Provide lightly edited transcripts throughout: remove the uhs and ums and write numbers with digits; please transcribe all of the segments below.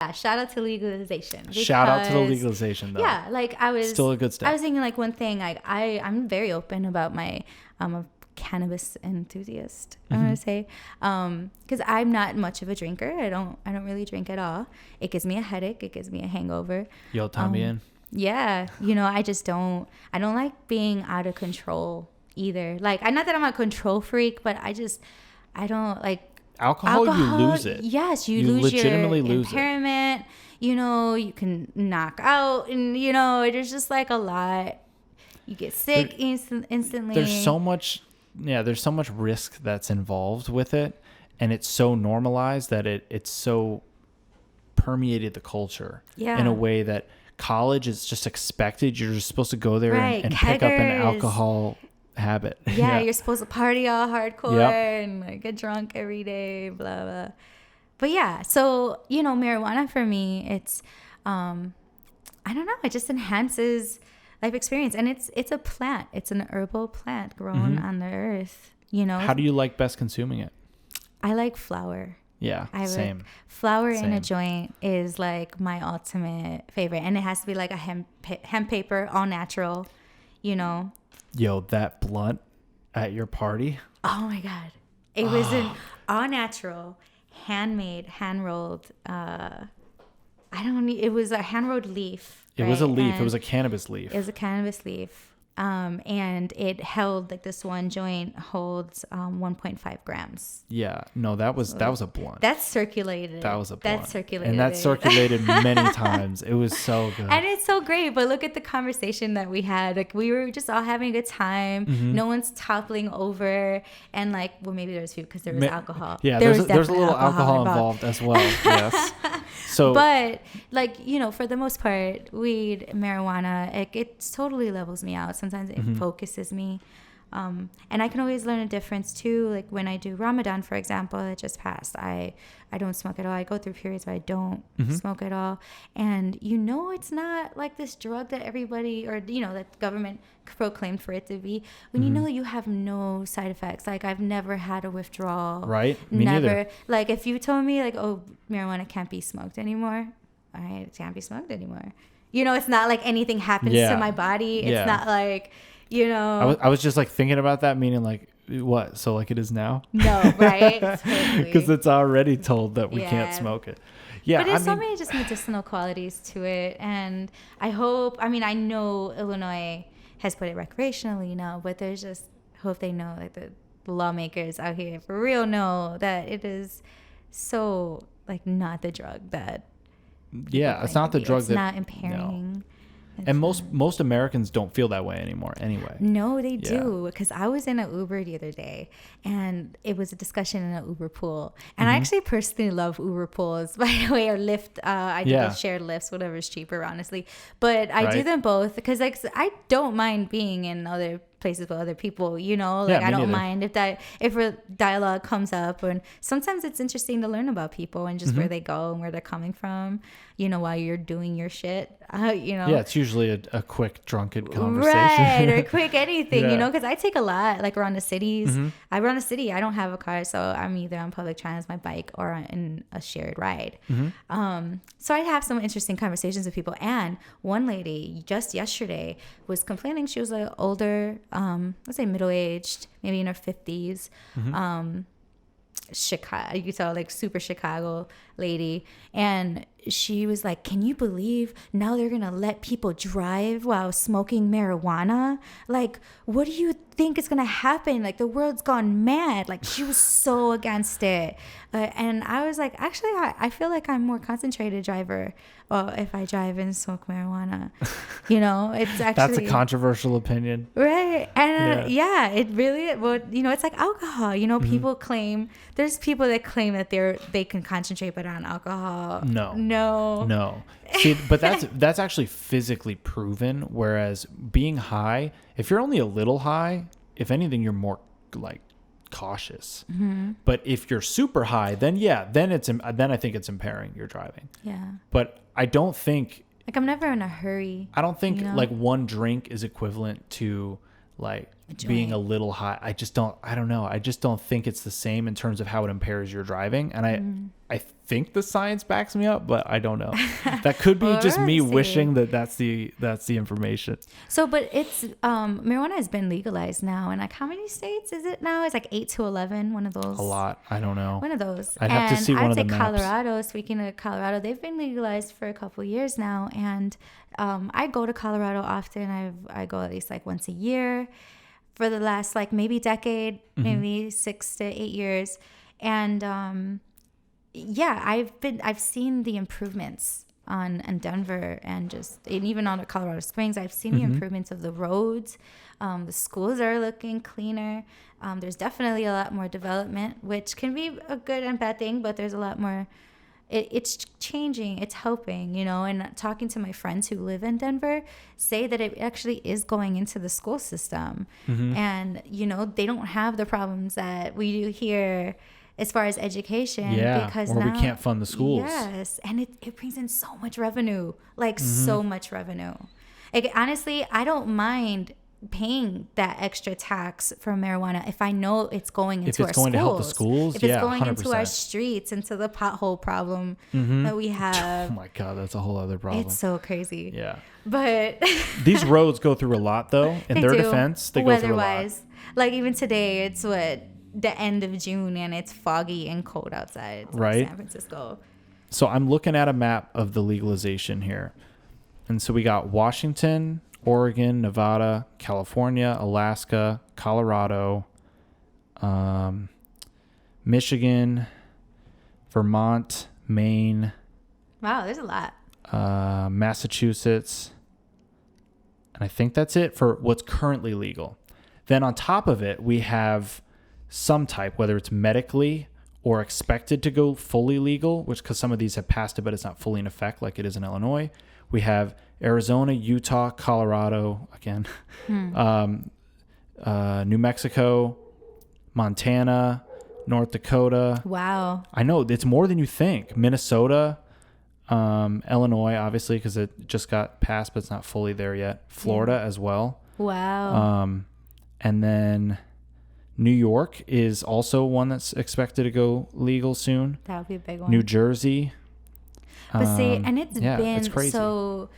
Yeah, shout out to legalization. Shout out to the legalization, though. Yeah, like I was still a good step. I was thinking like one thing. Like I'm very open about my a cannabis enthusiast. I'm gonna say because I'm not much of a drinker. I don't really drink at all. It gives me a headache. It gives me a hangover. Yo, también. Yeah, I just don't. I don't like being out of control either. Like, not that I'm a control freak, but I don't like. Alcohol, you lose it. Yes, you lose legitimately your lose impairment. You can knock out, and there's just like a lot. You get sick instantly. There's so much risk that's involved with it, and it's so normalized that it's so permeated the culture in a way that college is just expected. You're just supposed to go there and pick up an alcohol habit. Yeah, you're supposed to party all hardcore and like get drunk every day, blah blah. But yeah, so marijuana for me, it's I don't know, it just enhances life experience, and it's a plant. It's an herbal plant grown on the earth. How do you like best consuming it? I like flower. Yeah, same. Flower in a joint is like my ultimate favorite, and it has to be like a hemp paper, all natural. Yo, that blunt at your party. Oh my God. It was an all natural, handmade, hand rolled. It was a hand rolled leaf. It was a leaf. It was a cannabis leaf. It was a cannabis leaf. And it held, like, this one joint holds 1.5 grams. Yeah. No, that was a blunt. That's circulated. That was a blunt. That's circulated. And that circulated many times. It was so good. And it's so great. But look at the conversation that we had. Like, we were just all having a good time. Mm-hmm. No one's toppling over. And, like, well, maybe there was food because there was alcohol. Yeah, there's a little alcohol involved as well. Yes. So, but, like, for the most part, weed, marijuana, it totally levels me out. Sometimes it focuses me. And I can always learn a difference too. Like when I do Ramadan, for example, that just passed, I don't smoke at all. I go through periods where I don't smoke at all. And it's not like this drug that everybody or that the government proclaimed for it to be. When you have no side effects. Like I've never had a withdrawal. Right. Me neither. Like if you told me like, oh, marijuana can't be smoked anymore. All right, it can't be smoked anymore. It's not like anything happens to my body. It's not like, I was just like thinking about that, meaning like, what? So like it is now? No, right? Totally. Because it's already told that we can't smoke it. Yeah. But there's so many just medicinal qualities to it. And I know Illinois has put it recreationally now, but there's just hope they know, like the lawmakers out here for real know that it is so like not the drug that. Yeah, it's not the drug it's not impairing. No. And most Americans don't feel that way anymore anyway. No, they do. Because I was in an Uber the other day, and it was a discussion in an Uber pool. And I actually personally love Uber pools, by the way, or Lyft. I do the shared Lyfts, whatever's cheaper, honestly. But I do them both because like I don't mind being in other places with other people, I don't mind if a dialogue comes up, and sometimes it's interesting to learn about people and just where they go and where they're coming from, while you're doing your shit, Yeah, it's usually a quick drunken conversation. Right, or quick anything, because I take a lot, like around the cities. I run a city, I don't have a car, so I'm either on public transit, my bike, or in a shared ride. So I have some interesting conversations with people, and one lady just yesterday was complaining. She was like older, let's say middle-aged, maybe in her 50s, Chicago, you could tell, like super Chicago lady, and she was like, can you believe now they're gonna let people drive while smoking marijuana? Like, what do you think is gonna happen? Like, the world's gone mad. Like, she was so against it, and I was like, actually, I feel like I'm more concentrated driver if I drive and smoke marijuana. It's actually that's a controversial opinion, right? And it really, well, it's like alcohol. People claim, there's people that claim that they can concentrate but on alcohol. No. See, but that's actually physically proven. Whereas being high, if you're only a little high, if anything, you're more like cautious. But if you're super high, then I think it's impairing your driving. Yeah. But I don't think, like, I'm never in a hurry. I don't think like one drink is equivalent to like being a little high. I don't know. I just don't think it's the same in terms of how it impairs your driving. And I think the science backs me up, but I don't know. That could be just me wishing that's the information. So, but it's marijuana has been legalized now, and like how many states is it now? It's like 8 to 11. One of those. A lot. I don't know. One of those. I'd have to see one of the maps. Colorado. Speaking of Colorado, they've been legalized for a couple years now, and I go to Colorado often. I go at least like once a year for the last like maybe decade, maybe 6 to 8 years, and I've seen the improvements on Denver and even on Colorado Springs. I've seen the improvements of the roads. The schools are looking cleaner. There's definitely a lot more development, which can be a good and bad thing, but there's a lot more. It's changing. It's helping, and talking to my friends who live in Denver say that it actually is going into the school system. And, they don't have the problems that we do here as far as education, because or now we can't fund the schools. Yes, and it brings in so much revenue, so much revenue. Like, honestly, I don't mind paying that extra tax for marijuana if I know it's going into our schools. If it's going to help the schools, if it's going 100%. into our streets, into the pothole problem that we have. Oh my God, that's a whole other problem. It's so crazy. Yeah. But these roads go through a lot, though. In their defense, they go through a lot. Like even today, it's the end of June and it's foggy and cold outside. Right. San Francisco. So I'm looking at a map of the legalization here. And so we got Washington, Oregon, Nevada, California, Alaska, Colorado, Michigan, Vermont, Maine. Wow, there's a lot. Massachusetts. And I think that's it for what's currently legal. Then on top of it, we have some type, whether it's medically or expected to go fully legal, which because some of these have passed it, but it's not fully in effect like it is in Illinois. We have Arizona, Utah, Colorado, again, New Mexico, Montana, North Dakota. Wow. I know, it's more than you think. Minnesota, Illinois, obviously, because it just got passed, but it's not fully there yet. Florida as well. Wow. And then New York is also one that's expected to go legal soon. That would be a big one. New Jersey. But see, and it's been it's crazy. So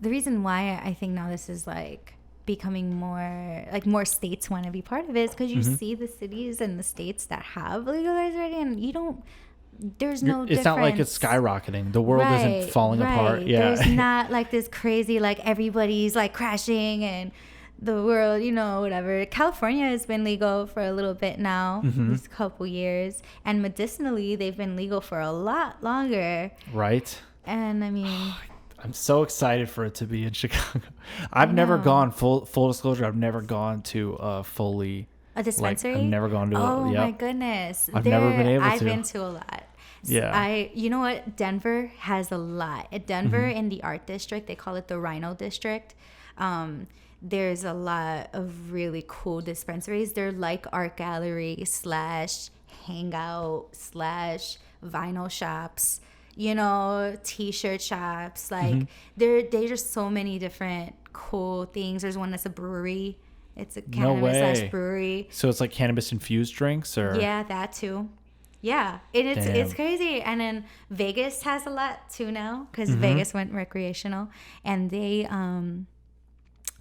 the reason why I think now this is like becoming more states want to be part of it is because you see the cities and the states that have legalized already, and there's no difference. It's not like it's skyrocketing. The world isn't falling apart. Yeah. There's not like this crazy, like everybody's like crashing and the world, whatever. California has been legal for a little bit now, these couple years. And medicinally, they've been legal for a lot longer. Right. And I mean... I'm so excited for it to be in Chicago. I've never gone, full disclosure, I've never gone to a dispensary? I've never gone to my goodness. I've never been able to. I've been to a lot. Yeah. You know what? Denver has a lot. At Denver in the art district, they call it the Rhino District. There's a lot of really cool dispensaries. They're like art gallery / hangout / vinyl shops, t-shirt shops. Like there's just so many different cool things. There's one that's a brewery. It's a cannabis brewery. So it's like cannabis infused drinks, or yeah, that too. Yeah, it's crazy. And then Vegas has a lot too now because Vegas went recreational, and they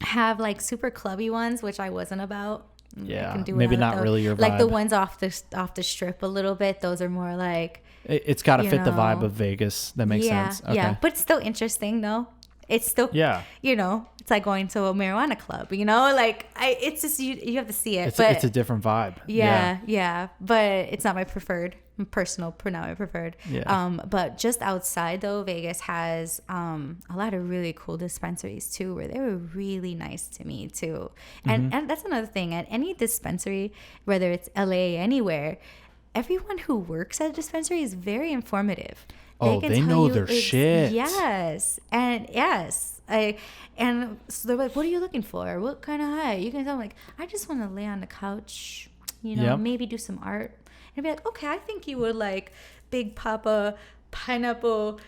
have like super clubby ones, which I wasn't about. Yeah, maybe not really your vibe. Like the ones off the strip a little bit. Those are more like it's got to fit the vibe of Vegas. That makes sense. Okay. Yeah, but it's still interesting though. It's still it's like going to a marijuana club. Like it's just you have to see it. It's a different vibe. Yeah, but it's not my preferred. Not my preferred. Yeah. But just outside though, Vegas has a lot of really cool dispensaries too, where they were really nice to me too. And that's another thing. At any dispensary, whether it's LA, anywhere, everyone who works at a dispensary is very informative. They know their shit. Yes. And so they're like, what are you looking for? What kind of high? You can tell them, like, I just want to lay on the couch, maybe do some art. And be like, okay, I think you would like Big Papa pineapple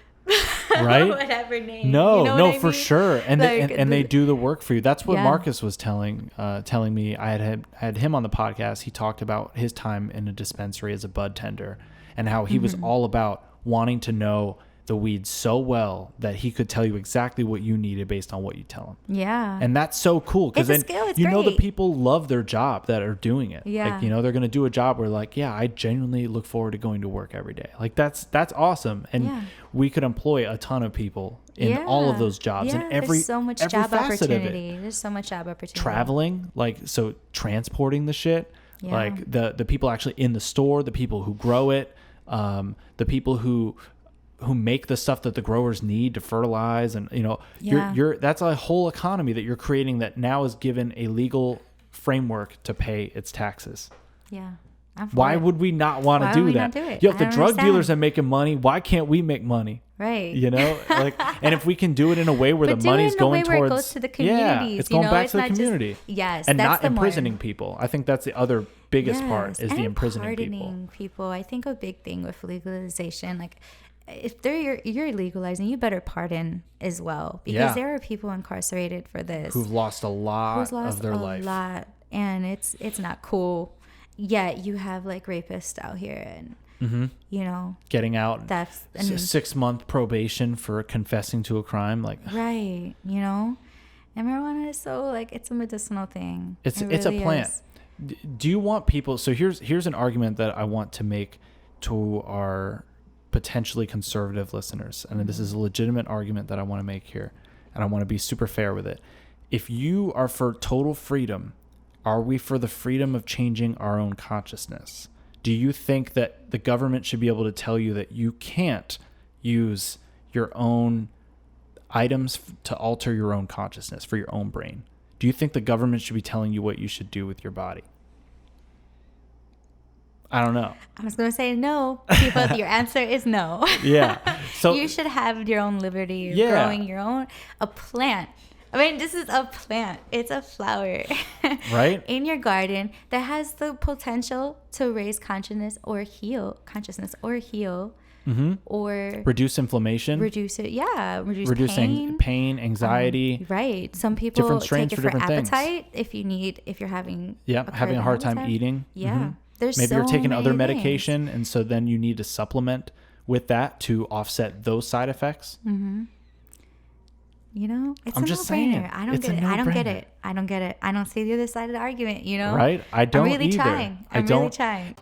right? Whatever name. No, you know no, what I for mean? sure. And Like, they do the work for you. That's what Yeah. Marcus was telling me. I had him on the podcast. He talked about his time in a dispensary as a bud tender and how he was all about wanting to know the weed so well that he could tell you exactly what you needed based on what you tell him. Yeah. And that's so cool because then skill. It's you know the great. people love their job that are doing it. Yeah. Like, you know, they're going to do a job where like, yeah, I genuinely look forward to going to work every day. Like that's awesome. And we could employ a ton of people in all of those jobs and there's so much job opportunity. There's so much job opportunity. Traveling, like, so transporting the shit, like the people actually in the store, the people who grow it, the people who make the stuff that the growers need to fertilize, and you know, you're that's a whole economy that you're creating that now is given a legal framework to pay its taxes. Yeah. Why would we not want to do that? If the drug dealers are making money, why can't we make money? Right. You know, like, and if we can do it in a way where the money's going towards, where it goes to the communities, it's going back to the community. Yes. And not imprisoning people. I think that's the other biggest part is and the imprisoning people. I think a big thing with legalization, like, if you're legalizing, you better pardon as well, because there are people incarcerated for this who've lost a lot of their life. And it's not cool. Yet you have like rapists out here, and you know, getting out, that's 6-month probation for confessing to a crime, like right. You know, and marijuana is so like it's a medicinal thing. It's a plant. Do you want people? So here's an argument that I want to make to our potentially conservative listeners, and this is a legitimate argument that I want to make here, and I want to be super fair with it. If you are for total freedom, are we for the freedom of changing our own consciousness? Do you think that the government should be able to tell you that you can't use your own items to alter your own consciousness for your own brain? Do you think the government should be telling you what you should do with your body? I don't know. I was going to say no. People, your answer is no. Yeah. So you should have your own liberty. Growing your own, a plant. I mean, this is a plant. It's a flower. Right? In your garden that has the potential to raise consciousness or heal. Or reduce inflation. Reduce Reducing pain, anxiety. Right. Some people different strains take it for for different appetite if you're having having a hard time eating. Yeah. There's maybe you're taking other things. medication, and so then you need to supplement with that to offset those side effects. You know, it's I'm a just no-brainer. saying, I don't get it. I don't see the other side of the argument, you know? Right? I don't I'm really either. trying. I'm really trying.